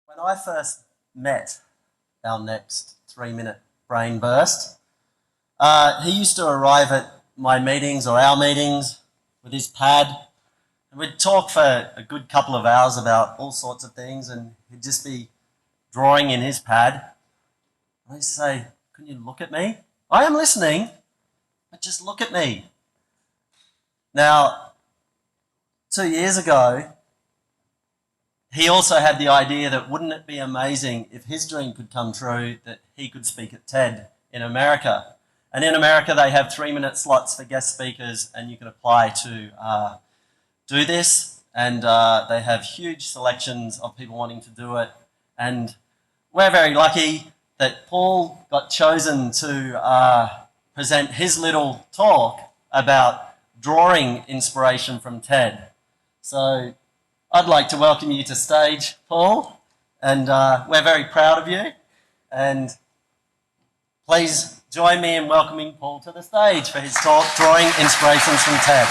When I first met our next 3-minute brain burst, he used to arrive at my meetings or our meetings with his pad, and we'd talk for a good couple of hours about all sorts of things, and he'd just be drawing in his pad. I used to say, "Can you look at me? I am listening, but just look at me." Now, 2 years ago, he also had the idea that wouldn't it be amazing if his dream could come true, that he could speak at TED in America. And in America, they have 3-minute slots for guest speakers, and you can apply to do this. And they have huge selections of people wanting to do it. And we're very lucky that Paul got chosen to present his little talk about drawing inspiration from TED. So I'd like to welcome you to stage, Paul, and we're very proud of you. And please join me in welcoming Paul to the stage for his talk, Drawing Inspirations from TED.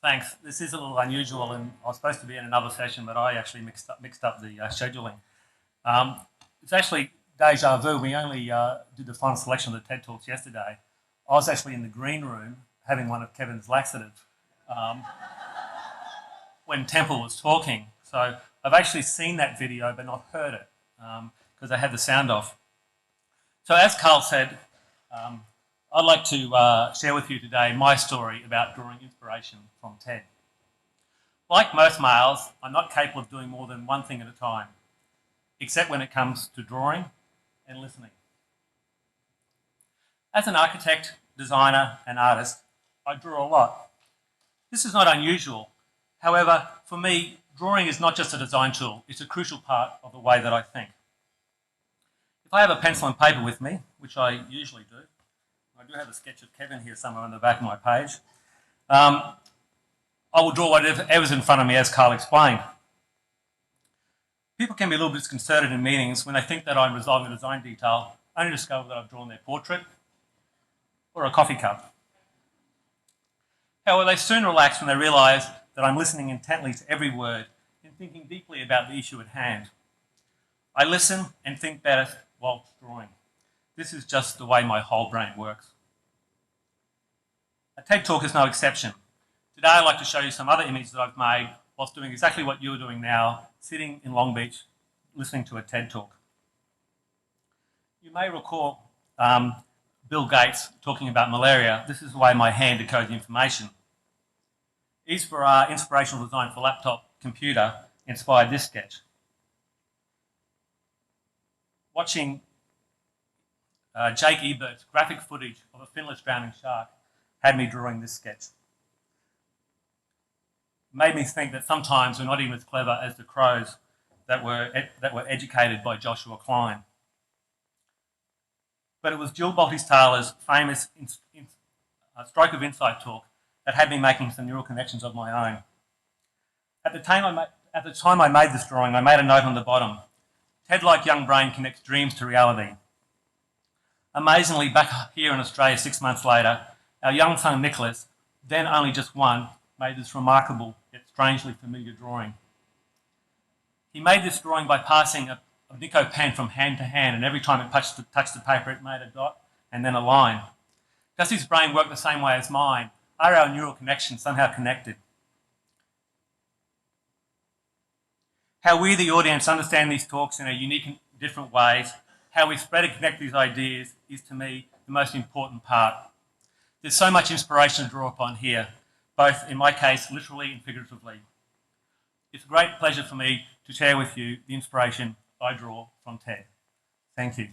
Thanks. This is a little unusual, and I was supposed to be in another session, but I actually mixed up the scheduling. It's actually deja vu. We only did the final selection of the TED Talks yesterday. I was actually in the green room having one of Kevin's laxatives when Temple was talking. So I've actually seen that video but not heard it because I had the sound off. So as Carl said, I'd like to share with you today my story about drawing inspiration from TED. Like most males, I'm not capable of doing more than one thing at a time, except when it comes to drawing and listening. As an architect, designer and artist, I draw a lot. This is not unusual. However, for me, drawing is not just a design tool, it's a crucial part of the way that I think. If I have a pencil and paper with me, which I usually do, I do have a sketch of Kevin here somewhere on the back of my page, I will draw whatever's in front of me, as Carl explained. People can be a little bit disconcerted in meetings when they think that I'm resolving a design detail, only to discover that I've drawn their portrait or a coffee cup. However, they soon relax when they realise that I'm listening intently to every word and thinking deeply about the issue at hand. I listen and think better while drawing. This is just the way my whole brain works. A TED Talk is no exception. Today I'd like to show you some other images that I've made whilst doing exactly what you're doing now, sitting in Long Beach, listening to a TED Talk. You may recall Bill Gates talking about malaria. This is the way my hand decodes information. Inspirational design for laptop computer inspired this sketch. Watching Jake Ebert's graphic footage of a finless drowning shark had me drawing this sketch. It made me think that sometimes we're not even as clever as the crows that were educated by Joshua Klein. But it was Jill Bolte-Taylor's famous stroke of insight talk that had me making some neural connections of my own. At the time I made this drawing, I made a note on the bottom. TED-like young brain connects dreams to reality. Amazingly, back here in Australia 6 months later, our young son Nicholas, then only just 1, made this remarkable yet strangely familiar drawing. He made this drawing by passing a Nico pen from hand to hand, and every time it touched the paper, it made a dot and then a line. Does his brain work the same way as mine? Are our neural connections somehow connected? How we, the audience, understand these talks in a unique and different ways, how we spread and connect these ideas is, to me, the most important part. There's so much inspiration to draw upon here, both, in my case, literally and figuratively. It's a great pleasure for me to share with you the inspiration I draw from TED. Thank you.